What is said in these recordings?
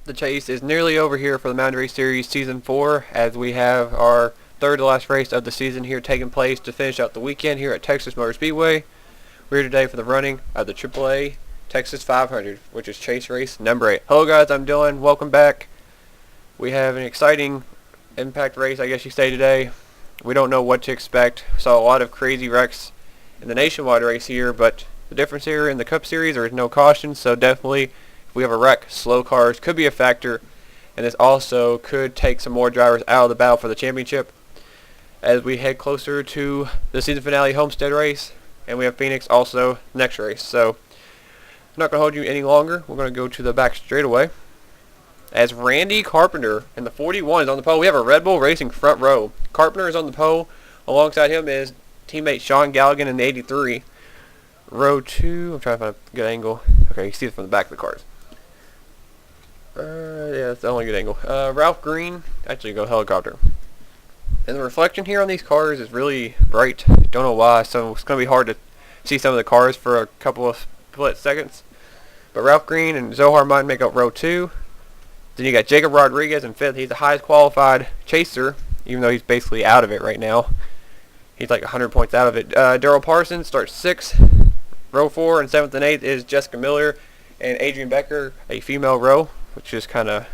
The chase is nearly over here for the Mountain Race Series Season 4 as we have our third to last race of the season here taking place to finish out the weekend here at Texas Motor Speedway. We're here today for the running of the AAA Texas 500, which is chase race number 8. Hello guys, I'm Dylan. Welcome back. We have an exciting impact race, I guess you say, today. We don't know what to expect. Saw a lot of crazy wrecks in the nationwide race here, but the difference here in the Cup Series, there is no caution, so definitely if we have a wreck, slow cars could be a factor, and this also could take some more drivers out of the battle for the championship as we head closer to the season finale Homestead race, and we have Phoenix also next race. So I'm not going to hold you any longer. We're going to go to the back straightaway as Randy Carpenter in the 41 is on the pole. We have a Red Bull Racing front row. Carpenter is on the pole. Alongside him is teammate Sean Galligan in the 83. Row 2, I'm trying to find a good angle. Okay, you see it from the back of the cars. Yeah, that's the only good angle. Ralph Green, actually go helicopter. And the reflection here on these cars is really bright. Don't know why, so it's going to be hard to see some of the cars for a couple of split seconds. But Ralph Green and Zohar Martin make up row 2. Then you got Jacob Rodriguez in 5th. He's the highest qualified chaser, even though he's basically out of it right now. He's like 100 points out of it. Daryl Parsons starts 6th. Row 4 and 7th and 8th is Jessica Miller and Adrian Becker, a female row, which is kind of,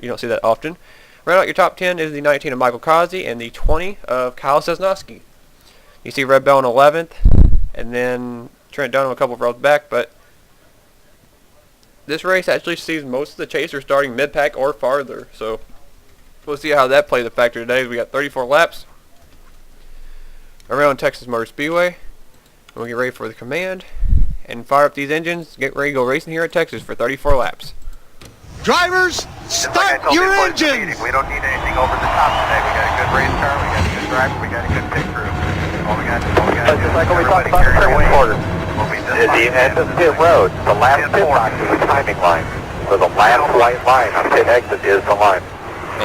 you don't see that often. Round out your top 10 is the 19 of Michael Kazi and the 20 of Kyle Sosnowski. You see Red Bell in 11th, and then Trent Dunham a couple of rows back, but this race actually sees most of the chasers starting mid-pack or farther, so we'll see how that plays a factor today. We got 34 laps around Texas Motor Speedway, and we'll get ready for the command and fire up these engines, get ready to go racing here at Texas for 34 laps. Drivers, start your engines! We don't need anything over the top today. We got a good race car, we got a good driver, we got a good pit crew. All we got to do is like we talked everybody about carry their weight. At the end of pit road, the last pit box is the timing line. So the last white line on pit exit is the line.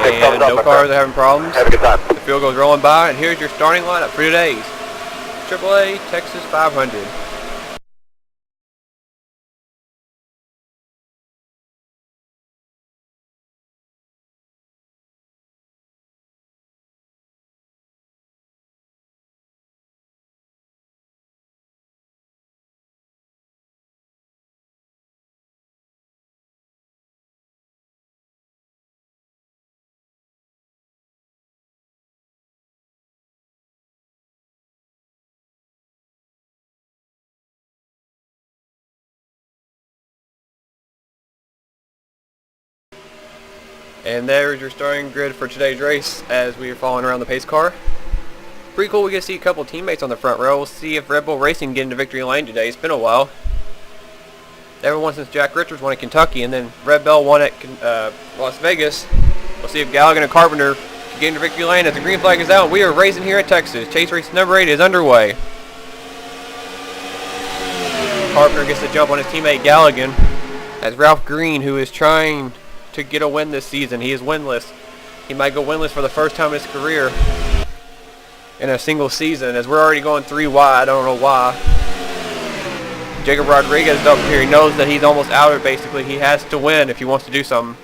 And no cars are having problems. Have a good time. The field goes rolling by, and here's your starting lineup for today's AAA Texas 500. And there's your starting grid for today's race as we are following around the pace car. Pretty cool, we get to see a couple teammates on the front row. We'll see if Red Bull Racing get into victory lane today. It's been a while. Everyone since Jack Richards won at Kentucky, and then Red Bell won at Las Vegas. We'll see if Galligan and Carpenter can get into victory lane as the green flag is out. We are racing here at Texas. Chase race number 8 is underway. Carpenter gets the jump on his teammate Galligan as Ralph Green, who is trying to get a win this season. He is winless. He might go winless for the first time in his career in a single season, as we're already going 3 wide. I don't know why. Jacob Rodriguez is up here. He knows that he's almost out of it, basically. He has to win if he wants to do something.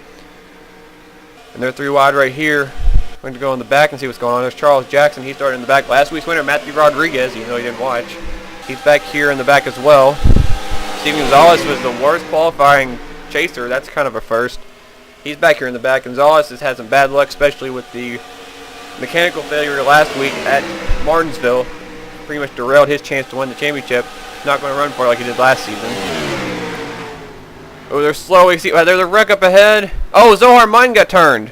And they're 3 wide right here. We're going to go in the back and see what's going on. There's Charles Jackson. He started in the back. Last week's winner, Matthew Rodriguez, even though he didn't watch. He's back here in the back as well. Steven Gonzalez was the worst qualifying chaser. That's kind of a first. He's back here in the back. Gonzalez has had some bad luck, especially with the mechanical failure last week at Martinsville. Pretty much derailed his chance to win the championship. Not going to run for it like he did last season. Oh, they're slow. We see, there's a wreck up ahead. Oh, Zohar Martin got turned.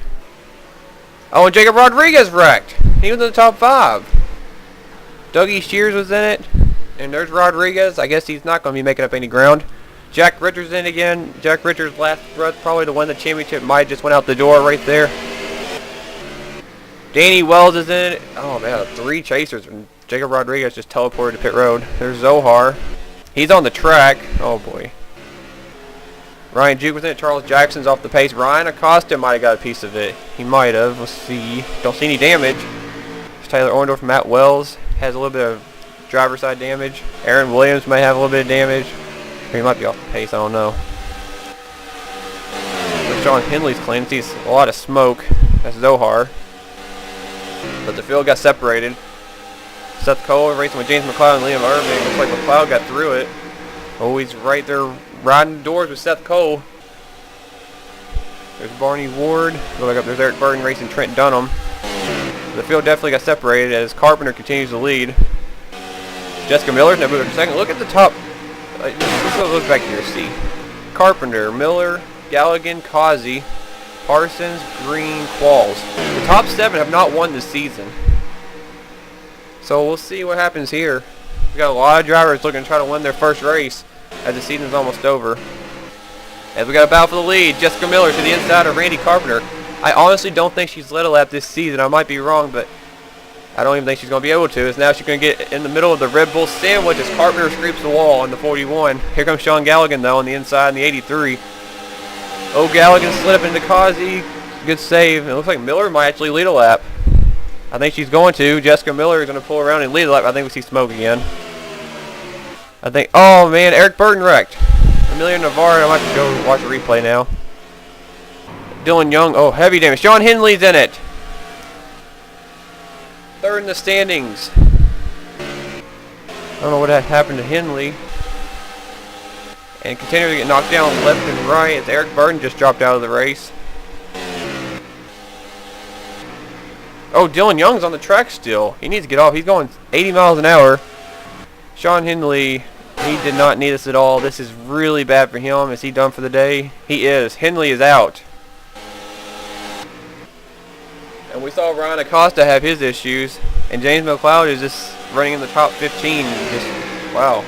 Oh, and Jacob Rodriguez wrecked. He was in the top 5. Dougie Shears was in it. And there's Rodriguez. I guess he's not going to be making up any ground. Jack Richards in again. Jack Richards' last breath probably to win the championship might just went out the door right there. Danny Wells is in it. Oh man, 3 chasers. And Jacob Rodriguez just teleported to pit road. There's Zohar. He's on the track. Oh boy. Ryan Juke was in it. Charles Jackson's off the pace. Ryan Acosta might have got a piece of it. He might have. Let's see. Don't see any damage. There's Tyler Orndorff. Matt Wells has a little bit of driver's side damage. Aaron Williams may have a little bit of damage. He might be off the pace, I don't know. Sean Henley's clean. Sees a lot of smoke. That's Zohar. But the field got separated. Seth Cole racing with James McLeod and Liam Irving. Looks like McLeod got through it. Oh, he's right there riding the doors with Seth Cole. There's Barney Ward. Look up, there's Eric Burton racing Trent Dunham. The field definitely got separated as Carpenter continues to lead. Jessica Miller's now moving for second. Look at the top. Let's look back here. See, Carpenter, Miller, Galligan, Causey, Parsons, Green, Qualls. The top 7 have not won this season. So we'll see what happens here. We got a lot of drivers looking to try to win their first race as the season's almost over. As we got a battle for the lead, Jessica Miller to the inside of Randy Carpenter. I honestly don't think she's led a lap this season. I might be wrong, but I don't even think she's going to be able to. As now she's going to get in the middle of the Red Bull sandwich as Carpenter scrapes the wall in the 41. Here comes Sean Galligan, though, on the inside in the 83. Oh, Galligan slid up into Causey. Good save. It looks like Miller might actually lead a lap. I think she's going to. Jessica Miller is going to pull around and lead a lap. I think we see smoke again. I think... Oh, man. Eric Burton wrecked. Emilio Navarro. I might have to go watch a replay now. Dylan Young. Oh, heavy damage. Sean Henley's in it. Third in the standings. I don't know what happened to Henley. And continuing to get knocked down left and right as Eric Burton just dropped out of the race. Oh, Dylan Young's on the track still. He needs to get off. He's going 80 miles an hour. Sean Henley, he did not need us at all. This is really bad for him. Is he done for the day? He is. Henley is out. And we saw Ryan Acosta have his issues. And James McLeod is just running in the top 15. Just, wow.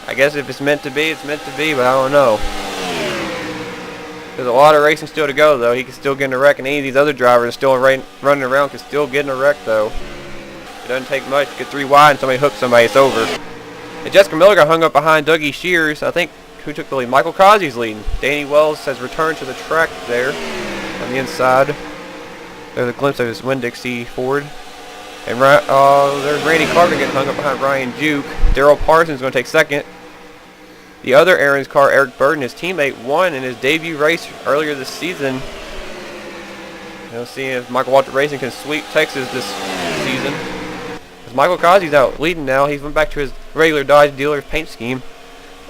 I guess if it's meant to be, it's meant to be, but I don't know. There's a lot of racing still to go, though. He can still get in a wreck, and any of these other drivers still running around can still get in a wreck, though. It doesn't take much to get 3 wide and somebody hooks somebody, it's over. And Jessica Miller got hung up behind Dougie Shears. I think, who took the lead? Michael Causey's leading. Danny Wells has returned to the track there on the inside. There's a glimpse of his Winn-Dixie Ford. And there's Randy Carter getting hung up behind Ryan Juke. Daryl Parsons is going to take second. The other Aaron's car, Eric Burton, his teammate, won in his debut race earlier this season. We'll see if Michael Waltrip Racing can sweep Texas this season. As Michael Causey's out leading now. He's went back to his regular Dodge dealer's paint scheme.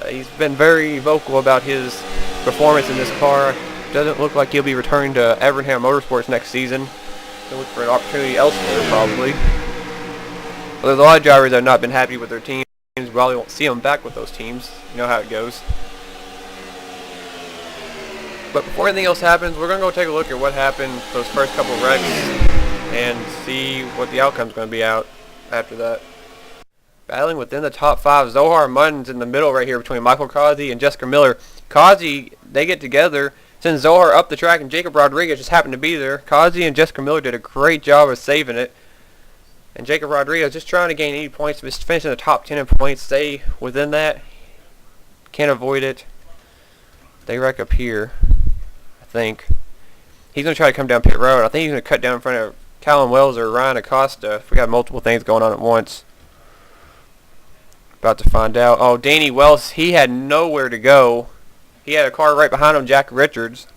He's been very vocal about his performance in this car. Doesn't look like he'll be returning to Evernham Motorsports next season. He'll look for an opportunity elsewhere, probably. But there's a lot of drivers that have not been happy with their teams. We probably won't see them back with those teams. You know how it goes. But before anything else happens, we're going to go take a look at what happened those first couple of wrecks and see what the outcome's going to be out after that. Battling within the top 5, Zohar Munn's in the middle right here between Michael Causey and Jessica Miller. Causey, they get together, send Zohar up the track, and Jacob Rodriguez just happened to be there. Causey and Jessica Miller did a great job of saving it. And Jacob Rodriguez just trying to gain 80 points, just finish in the top 10 in points, stay within that. Can't avoid it. They wreck up here, I think. He's going to try to come down pit road. I think he's going to cut down in front of Callum Wells or Ryan Acosta. We got multiple things going on at once. About to find out. Oh, Danny Wells, he had nowhere to go. He had a car right behind him, Jack Richards.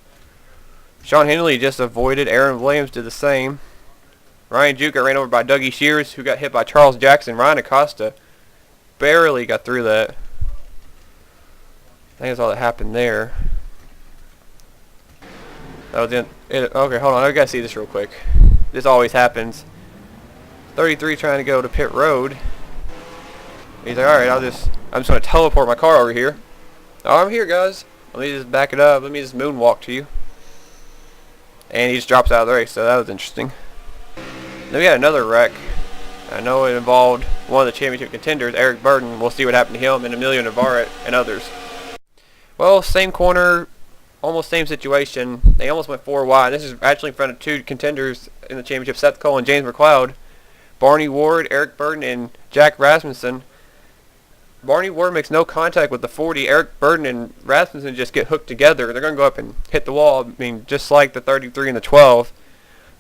Sean Henley just avoided. Aaron Williams did the same. Ryan Juke got ran over by Dougie Shears, who got hit by Charles Jackson. Ryan Acosta barely got through that. I think that's all that happened there. That was in. Okay, hold on. I gotta see this real quick. This always happens. 33 trying to go to pit road. He's like, all right, I'm just gonna teleport my car over here. Oh, I'm here, guys. Let me just back it up. Let me just moonwalk to you. And he just drops out of the race. So that was interesting. Then we had another wreck. I know it involved one of the championship contenders, Eric Burton. We'll see what happened to him, and Emilio Navarro and others. Well, same corner, almost same situation. They almost went 4 wide. This is actually in front of 2 contenders in the championship, Seth Cole and James McLeod. Barney Ward, Eric Burton, and Jack Rasmussen. Barney Ward makes no contact with the 40. Eric Burton and Rasmussen just get hooked together. They're going to go up and hit the wall. I mean, just like the 33 and the 12.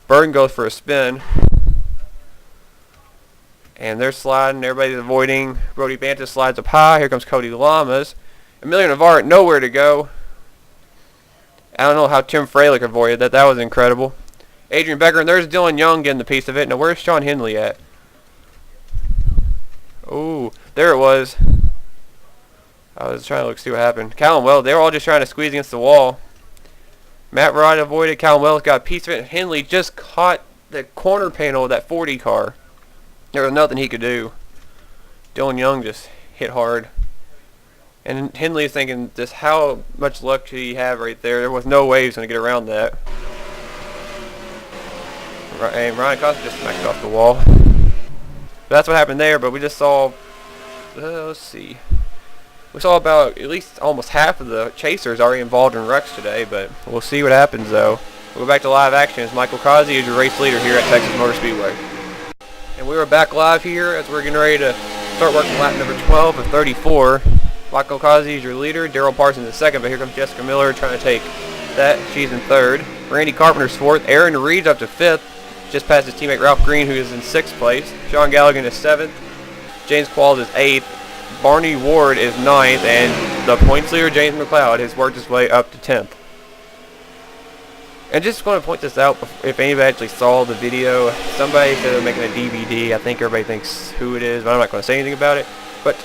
Burton goes for a spin. And they're sliding. Everybody's avoiding. Brody Bantis slides up high. Here comes Cody Lamas. Emilio Navarro, nowhere to go. I don't know how Tim Freilich avoided that. That was incredible. Adrian Becker, and there's Dylan Young getting the piece of it. Now, where's Sean Henley at? Oh, there it was. I was trying to look, see what happened. Callum Wells, they were all just trying to squeeze against the wall. Matt Rod avoided. Callum Wells got a piece of it. Henley just caught the corner panel of that 40 car. There was nothing he could do. Dylan Young just hit hard. And Henley is thinking just how much luck did he have right there. There was no way he was going to get around that. And Ryan Costa just smacked it off the wall. That's what happened there, but we just saw, let's see. We saw about at least almost half of the chasers already involved in wrecks today, but we'll see what happens though. We'll go back to live action as Michael Kazi is your race leader here at Texas Motor Speedway. And we are back live here as we're getting ready to start working lap number 12 of 34. Michael Kazi is your leader, Daryl Parsons is second, but here comes Jessica Miller trying to take that. She's in third. Randy Carpenter's fourth. Aaron Reed's up to fifth, just past his teammate Ralph Green, who is in sixth place. Sean Gallagher is seventh. James Qualls is eighth. Barney Ward is ninth, and the points leader, James McLeod, has worked his way up to 10th. And just want to point this out, if anybody actually saw the video, somebody said they're making a DVD. I think everybody thinks who it is, but I'm not going to say anything about it. But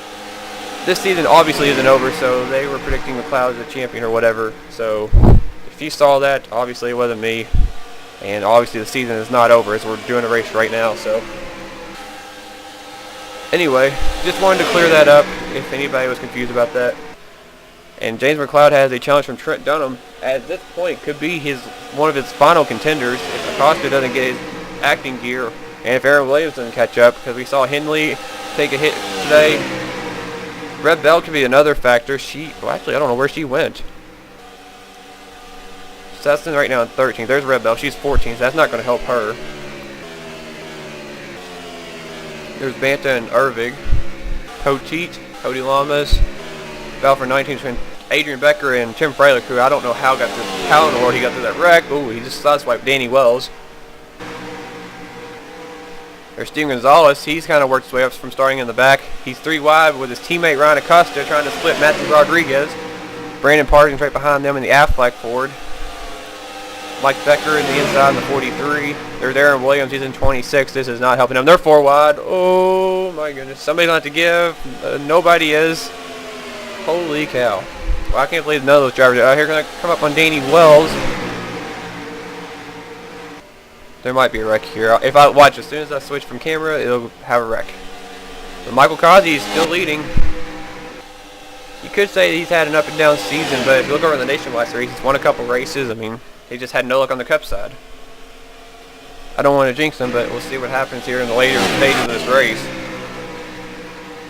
this season obviously isn't over, so they were predicting McLeod as a champion or whatever. So if you saw that, obviously it wasn't me. And obviously the season is not over as we're doing a race right now. So anyway, just wanted to clear that up if anybody was confused about that. And James McLeod has a challenge from Trent Dunham. At this point, could be one of his final contenders if Acosta doesn't get his acting gear, and if Aaron Williams doesn't catch up, because we saw Henley take a hit today. Red Bell could be another factor. Well, actually, I don't know where she went. So that's right now in 13th. There's Red Bell. She's 14th. So that's not going to help her. There's Banta and Irvig. Poteet, Cody Lamas. Battle for 19th between Adrian Becker and Tim Freilich, who I don't know how in the world he got through that wreck. Ooh, he just sideswiped Danny Wells. There's Steven Gonzalez. He's kind of worked his way up from starting in the back. He's 3 wide with his teammate Ryan Acosta trying to split Matthew Rodriguez. Brandon Parsons right behind them in the Aflac Ford. Mike Becker in the inside in the 43. There's Aaron Williams. He's in 26. This is not helping him. They're 4 wide. Oh my goodness. Somebody's going to have to give. Nobody is. Holy cow. Well, I can't believe none of those drivers are out here going to come up on Danny Wells. There might be a wreck here. If I watch, as soon as I switch from camera, it'll have a wreck. But Michael Kazi is still leading. You could say he's had an up and down season, but if you look over the Nationwide Series, he's won a couple races. I mean, he just had no luck on the Cup side. I don't want to jinx him, but we'll see what happens here in the later stages of this race.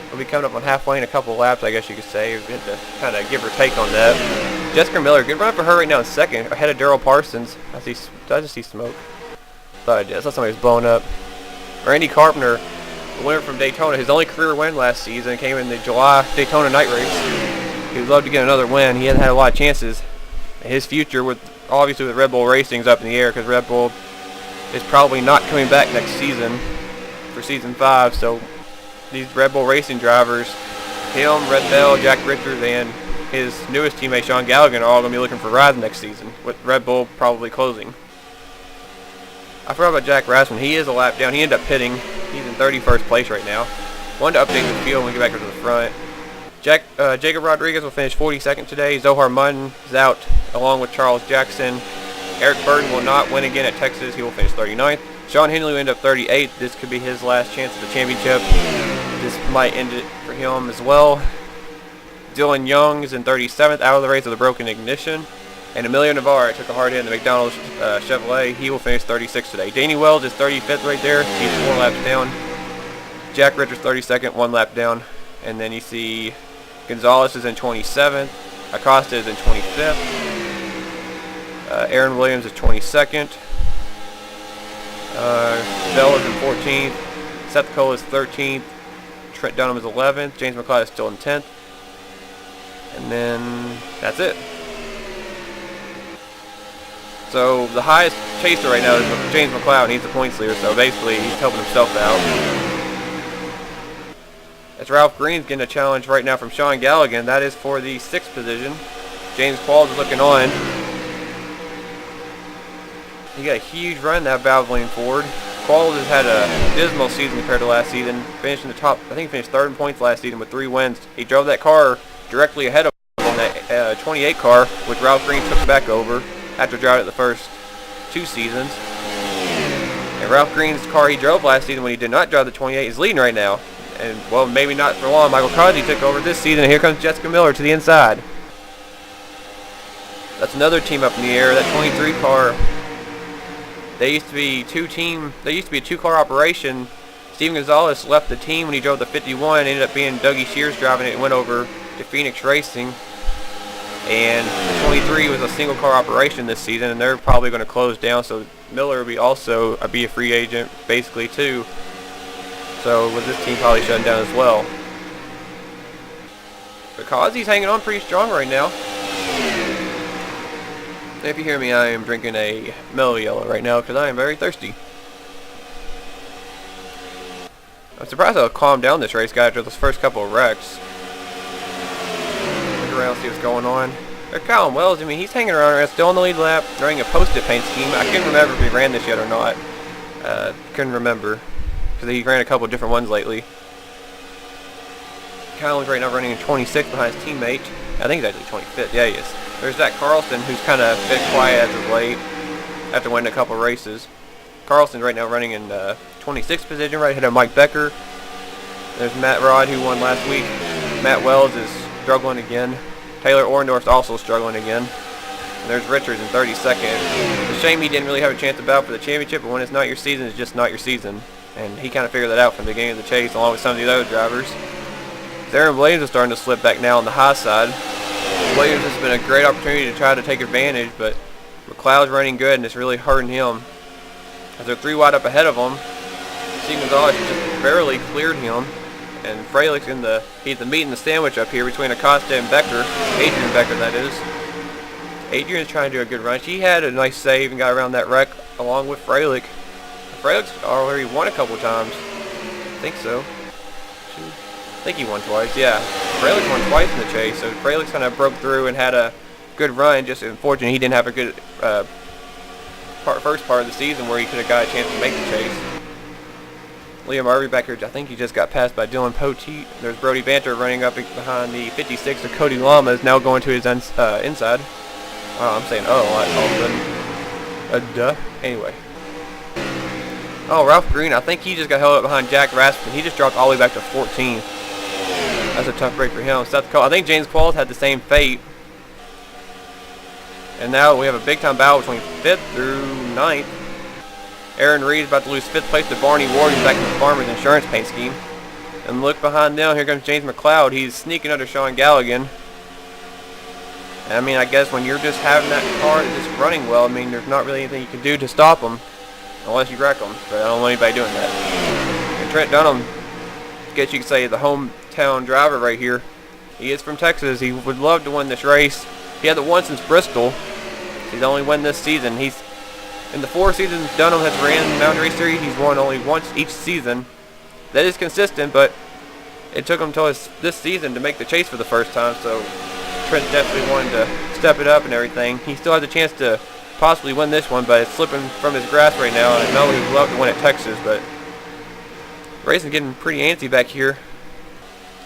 We'll be coming up on halfway in a couple of laps, I guess you could say. We have to kind of give her take on that. Jessica Miller, good run for her right now in second, ahead of Daryl Parsons. Did I just see smoke? Thought I did. I thought somebody was blown up. Randy Carpenter, the winner from Daytona, his only career win last season came in the July Daytona night race. He would love to get another win. He hasn't had a lot of chances. His future, obviously with Red Bull Racing, is up in the air because Red Bull is probably not coming back next season for season 5. So these Red Bull Racing drivers, him, Red Bell, Jack Richards, and his newest teammate Sean Gallagher are all going to be looking for rides next season, with Red Bull probably closing. I forgot about Jack Rasmussen. He is a lap down. He ended up pitting. He's in 31st place right now. Wanted to update the field when we get back to the front. Jacob Rodriguez will finish 42nd today. Zohar Munn is out along with Charles Jackson. Eric Burton will not win again at Texas. He will finish 39th. Sean Henley will end up 38th. This could be his last chance at the championship. This might end it for him as well. Dylan Young is in 37th, out of the race with a broken ignition. And Emilio Navarre took a hard hit in the McDonald's Chevrolet. He will finish 36th today. Danny Wells is 35th right there. He's 4 laps down. Jack Richards 32nd, 1 lap down. And then you see Gonzalez is in 27th. Acosta is in 25th. Aaron Williams is 22nd. Bell is in 14th. Seth Cole is 13th. Trent Dunham is 11th. James McLeod is still in 10th. And then that's it. So the highest chaser right now is James McLeod. He's the points leader, so basically he's helping himself out. As Ralph Green's getting a challenge right now from Sean Gallagher. That is for the 6th position. James Qualls is looking on. He got a huge run that Valvoline Ford. Qualls has had a dismal season compared to last season. Finished in the top, I think he finished 3rd in points last season with 3 wins. He drove that car directly ahead of him on that 28 car, which Ralph Green took back over after driving it the first 2 seasons. And Ralph Green's car he drove last season when he did not drive the 28 is leading right now. And, well, maybe not for long. Michael Cosby took over this season, and here comes Jessica Miller to the inside. That's another team up in the air. That 23 car, they used to be a 2-car operation. Steven Gonzalez left the team when he drove the 51. Ended up being Dougie Shears driving it and went over to Phoenix Racing. And the 23 was a single car operation this season, and they're probably going to close down. So Miller will be a free agent basically too. So with this team probably shutting down as well. Because he's hanging on pretty strong right now. If you hear me, I am drinking a Mellow Yellow right now because I am very thirsty. I'm surprised how calmed down this race got after those first couple of wrecks. Look around, see what's going on. There's Colin Wells. I mean, he's hanging around. Still on the lead lap, running a post-it paint scheme. I couldn't remember if he ran this yet or not. Couldn't remember because he ran a couple of different ones lately. Colin's right now running in 26th behind his teammate. I think he's actually 25th. Yeah, he is. There's Zach Carlson, who's kind of been quiet as of late after winning a couple of races. Carlson's right now running in 26th position, right ahead of Mike Becker. There's Matt Rod, who won last week. Matt Wells is struggling again. Taylor Orndorff's also struggling again. And there's Richards in 32nd. It's a shame he didn't really have a chance to battle for the championship, but when it's not your season, it's just not your season. And he kind of figured that out from the beginning of the chase, along with some of the other drivers. Aaron Williams is starting to slip back now on the high side. Williams has been a great opportunity to try to take advantage, but McLeod's running good, and it's really hurting him. As they're 3 wide up ahead of him, Steven Gonzalez just barely cleared him, and Freilich he's the meat and the sandwich up here between Acosta and Becker, Adrian Becker that is. Adrian's trying to do a good run. She had a nice save and got around that wreck along with Freilich. Freilich's already won a couple times. I think so. I think he won twice, yeah. Freilich won twice in the chase, so Freilich kind of broke through and had a good run. Just unfortunately, he didn't have a good first part of the season where he could have got a chance to make the chase. Liam Harvey back here, I think he just got passed by Dylan Poteet. There's Brody Banter running up behind the 56 of Cody Lamas, now going to his inside. I'm saying, all of a sudden. Anyway. Oh, Ralph Green, I think he just got held up behind Jack Rasmussen. He just dropped all the way back to 14th. That's a tough break for him. I think James Qualls had the same fate. And now we have a big time battle between 5th through 9th. Aaron Reed is about to lose 5th place to Barney Ward, who's back in the Farmers Insurance paint scheme. And look behind them, here comes James McLeod. He's sneaking under Sean Galligan. And I mean, I guess when you're just having that car that's just running well, I mean, there's not really anything you can do to stop them. Unless you wreck them, but I don't want anybody doing that. And Trent Dunham, I guess you could say the hometown driver right here. He is from Texas. He would love to win this race. He hasn't won since Bristol. He's only won this season. He's in the 4 seasons Dunham has ran the Mountain Race Series. He's won only once each season. That is consistent, but it took him until this season to make the chase for the first time. So Trent definitely wanted to step it up and everything. He still has a chance to possibly win this one, but it's slipping from his grasp right now, and I know he'd love to win at Texas, but racing's getting pretty antsy back here.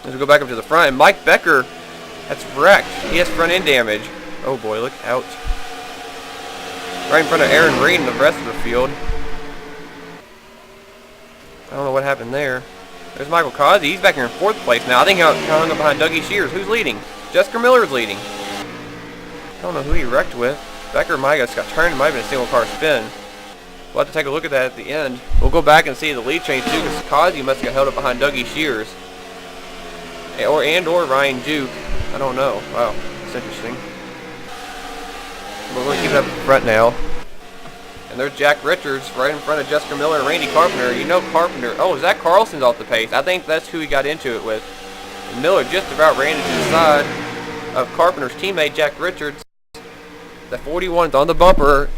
As we go back up to the front, and Mike Becker, that's wrecked. He has front end damage. Oh boy, look out. Right in front of Aaron Reed and the rest of the field. I don't know what happened there. There's Michael Cosby. He's back here in 4th place now. I think he hung up behind Dougie Shears. Who's leading? Jessica Miller's leading. I don't know who he wrecked with. Becker might have got turned. It might have been a single car spin. We'll have to take a look at that at the end. We'll go back and see the lead change too, because Cosby must have got held up behind Dougie Shears. Or Ryan Duke. I don't know. Wow, that's interesting. We're going to keep it up front now. And there's Jack Richards right in front of Jessica Miller and Randy Carpenter. You know Carpenter. Oh, Zach Carlson's off the pace. I think that's who he got into it with. And Miller just about ran into the side of Carpenter's teammate, Jack Richards. The 41's on the bumper.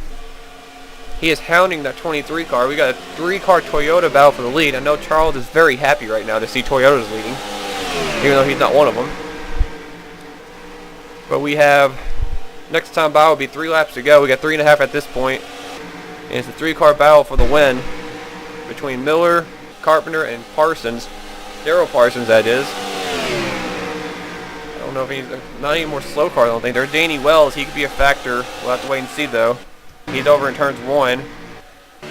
He is hounding that 23 car. We got a 3-car Toyota battle for the lead. I know Charles is very happy right now to see Toyota's leading, even though he's not one of them. But we have, next time by will be 3 laps to go. We got 3.5 at this point And it's a 3-car battle for the win between Miller, Carpenter, and Parsons. Daryl Parsons, that is. I don't know if he's not any more slow cars, I don't think. There's Danny Wells. He could be a factor. We'll have to wait and see, though. He's over in turns 1.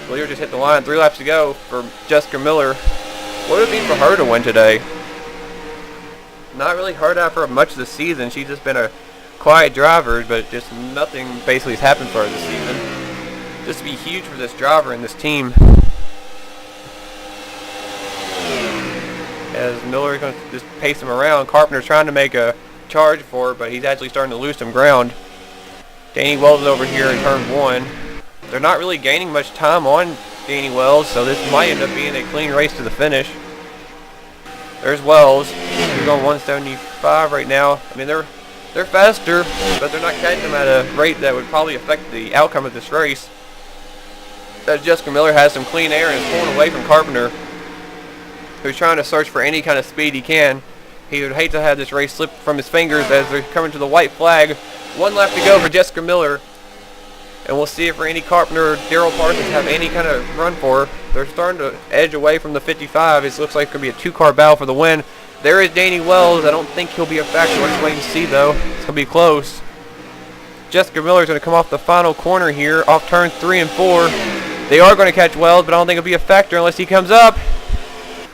Lear just hit the line. 3 laps to go for Jessica Miller. What would it be for her to win today? Not really heard out for much of the season. She's just been a quiet driver, but just nothing basically has happened for her this season. This would be huge for this driver and this team. As Miller is going to just pace him around. Carpenter's trying to make a charge for her, but he's actually starting to lose some ground. Danny Wells is over here in turn 1. They're not really gaining much time on Danny Wells, so this might end up being a clean race to the finish. There's Wells. He's going 175 right now. I mean, they're faster, but they're not catching them at a rate that would probably affect the outcome of this race. As Jessica Miller has some clean air and is pulling away from Carpenter, who's trying to search for any kind of speed he can. He would hate to have this race slip from his fingers as they're coming to the white flag. 1 lap to go for Jessica Miller. And we'll see if Randy Carpenter or Daryl Parsons have any kind of run for her. They're starting to edge away from the 55. It looks like it's going to be a 2-car battle for the win. There is Danny Wells. I don't think he'll be a factor. Let's wait and see, though. It's going to be close. Jessica Miller's going to come off the final corner here, off turns 3 and 4. They are going to catch Wells, but I don't think it'll be a factor unless he comes up.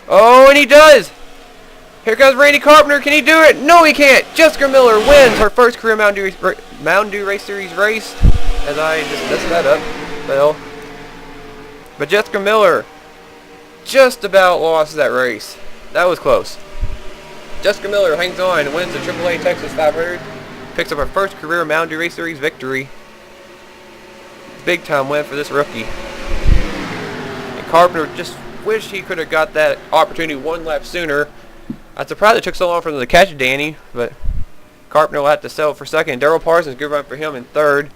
Oh, and he does! Here comes Randy Carpenter. Can he do it? No, he can't. Jessica Miller wins her first career Mountain Dew Race Series race. As I just messed that up, Phil. But Jessica Miller just about lost that race. That was close. Jessica Miller hangs on and wins the AAA Texas 500. Picks up her first career Mountain Dew Race Series victory. Big time win for this rookie. And Carpenter just wished he could have got that opportunity 1 lap sooner. I'm surprised it took so long for them to catch Danny, but Carpenter will have to settle for second. Daryl Parsons, good run for him in third.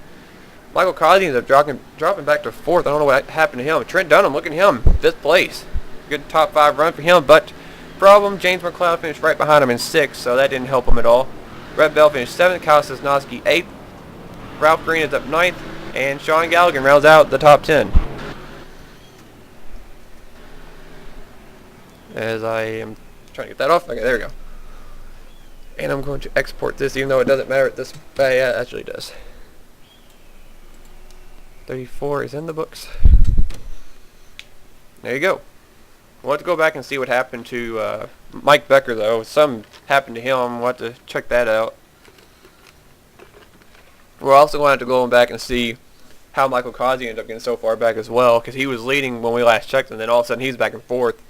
Michael Cosby ends up dropping back to 4th. I don't know what happened to him. Trent Dunham, look at him, 5th place. Good top 5 run for him, but problem, James McLeod finished right behind him in 6th, so that didn't help him at all. Red Bell finished 7th, Kyle Sosnowski 8th. Ralph Green is up 9th, and Sean Galligan rounds out the top 10. As I am trying to get that off. Okay, there we go. And I'm going to export this, even though it doesn't matter at this. Yeah, it actually does. 34 is in the books. There you go. We'll have to go back and see what happened to Mike Becker, though. Something happened to him. We'll have to check that out. We're also going to have to go back and see how Michael Cosby ended up getting so far back as well, because he was leading when we last checked, and then all of a sudden he's back and forth.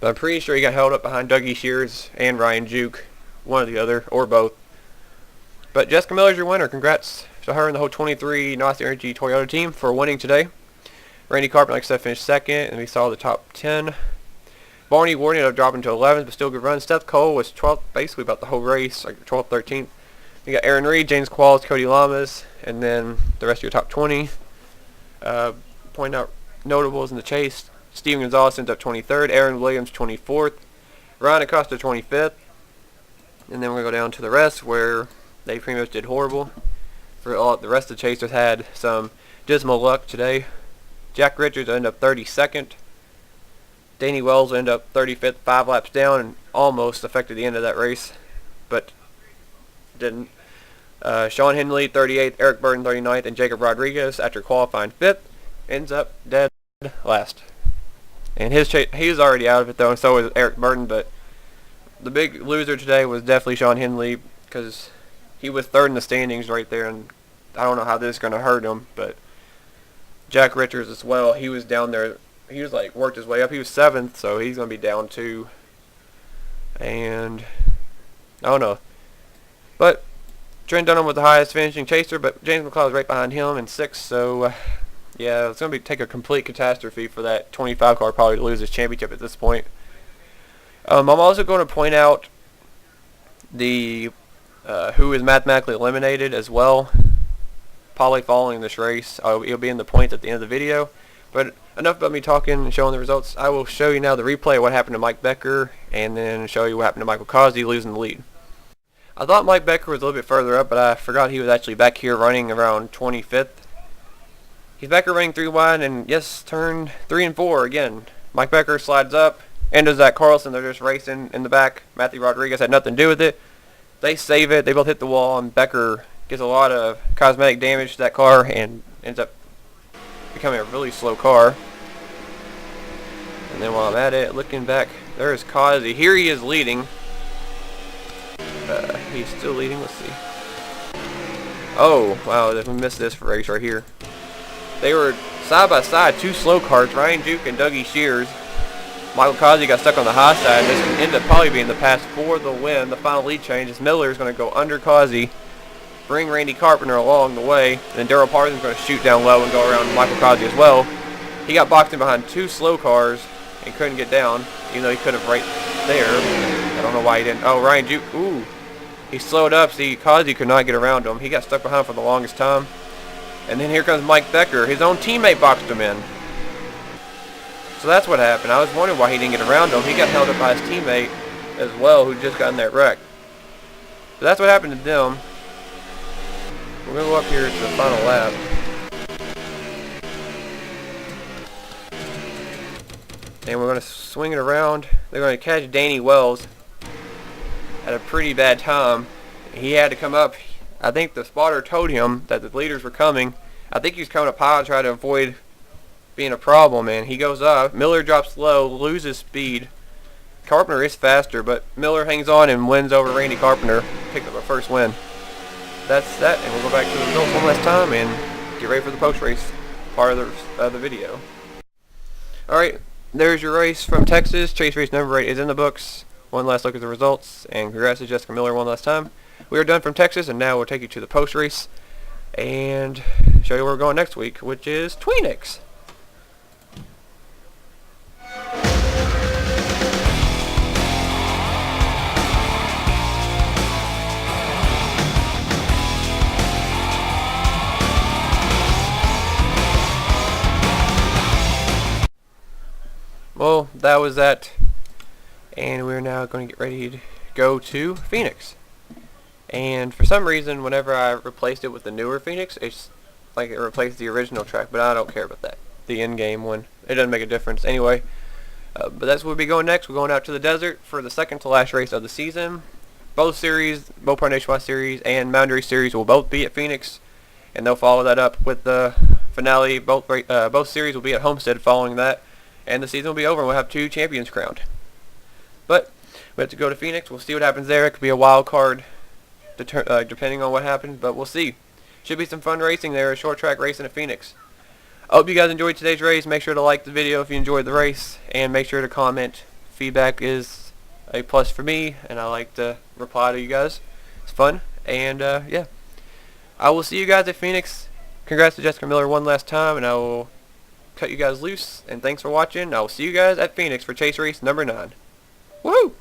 But I'm pretty sure he got held up behind Dougie Shears and Ryan Juke, one or the other, or both. But Jessica Miller's your winner. Congrats to her and the whole 23 Nostalgia Energy Toyota team for winning today. Randy Carpenter, like I said, finished 2nd, and we saw the top 10. Barney Ward ended up dropping to 11th, but still good run. Steph Cole was 12th, basically about the whole race, like 12th, 13th. You got Aaron Reed, James Qualls, Cody Lamas, and then the rest of your top 20. Pointing out notables in the chase. Steven Gonzalez ends up 23rd, Aaron Williams 24th, Ryan Acosta 25th, and then we're going to go down to the rest where they pretty much did horrible. For all the rest of the chasers had some dismal luck today. Jack Richards ended up 32nd. Danny Wells ended up 35th, 5 laps down, and almost affected the end of that race, but didn't. Sean Henley 38th, Eric Burton 39th, and Jacob Rodriguez, after qualifying 5th, ends up dead last. And he's already out of it, though, and so is Eric Burton, but the big loser today was definitely Sean Henley, because he was 3rd in the standings right there, and I don't know how this is going to hurt him, but Jack Richards as well, he was down there. He was like worked his way up. He was 7th, so he's going to be down too. And I don't know. But Trent Dunham was the highest finishing chaser, but James McLeod was right behind him in 6th, so yeah, it's going to take a complete catastrophe for that 25 car probably to lose his championship at this point. I'm also going to point out the who is mathematically eliminated as well. Probably following this race. It'll be in the points at the end of the video. But enough about me talking and showing the results. I will show you now the replay of what happened to Mike Becker, and then show you what happened to Michael Cosby losing the lead. I thought Mike Becker was a little bit further up, but I forgot he was actually back here running around 25th. He's Becker running 3 wide, and yes, turn 3 and 4 again. Mike Becker slides up, and does Zach Carlson. They're just racing in the back. Matthew Rodriguez had nothing to do with it. They save it. They both hit the wall, and Becker gets a lot of cosmetic damage to that car and ends up becoming a really slow car. And then while I'm at it, looking back, there's Kazi. Here he is leading. He's still leading. Let's see. Oh, wow, we missed this race right here. They were side by side, 2 slow cars, Ryan Duke and Dougie Shears. Michael Kazi got stuck on the high side. This can end up probably being the pass for the win. The final lead change is Miller is going to go under Kazi, bring Randy Carpenter along the way, and then Darrell Parsons is going to shoot down low and go around Michael Kazi as well. He got boxed in behind 2 slow cars and couldn't get down, even though he could have right there. I don't know why he didn't. Oh, Ryan Duke, ooh. He slowed up. See, Kazi could not get around him. He got stuck behind for the longest time. And then here comes Mike Becker. His own teammate boxed him in. So that's what happened. I was wondering why he didn't get around him. He got held up by his teammate as well, who just got in that wreck. So that's what happened to them. We're going to go up here to the final lap. And we're going to swing it around. They're going to catch Danny Wells at a pretty bad time. He had to come up. I think the spotter told him that the leaders were coming. I think he was coming up high to try to avoid being a problem, and he goes up. Miller drops low, loses speed. Carpenter is faster, but Miller hangs on and wins over Randy Carpenter. Picked up a first win. That's that, and we'll go back to the results one last time and get ready for the post-race part of the video. Alright, there's your race from Texas. Chase race number 8 is in the books. One last look at the results, and congrats to Jessica Miller one last time. We are done from Texas, and now we'll take you to the post-race and show you where we're going next week, which is Tweenix. Well, that was that, and we're now going to get ready to go to Phoenix. And for some reason, whenever I replaced it with the newer Phoenix, it's like it replaced the original track, but I don't care about that. The in-game one, it doesn't make a difference anyway. But that's where we'll be going next. We're going out to the desert for the second to last race of the season. Both series, Mopar Nationwide Series and Mountain Race Series will both be at Phoenix, and they'll follow that up with the finale. Both series will be at Homestead following that, and the season will be over, and we'll have 2 champions crowned. But we have to go to Phoenix. We'll see what happens there. It could be a wild card, depending on what happens, but we'll see. Should be some fun racing there, a short track racing at Phoenix. I hope you guys enjoyed today's race. Make sure to like the video if you enjoyed the race, and make sure to comment. Feedback is a plus for me, and I like to reply to you guys. It's fun, and yeah. I will see you guys at Phoenix. Congrats to Jessica Miller one last time, and I will cut you guys loose, and thanks for watching. I will see you guys at Phoenix for Chase race number 9. Woo!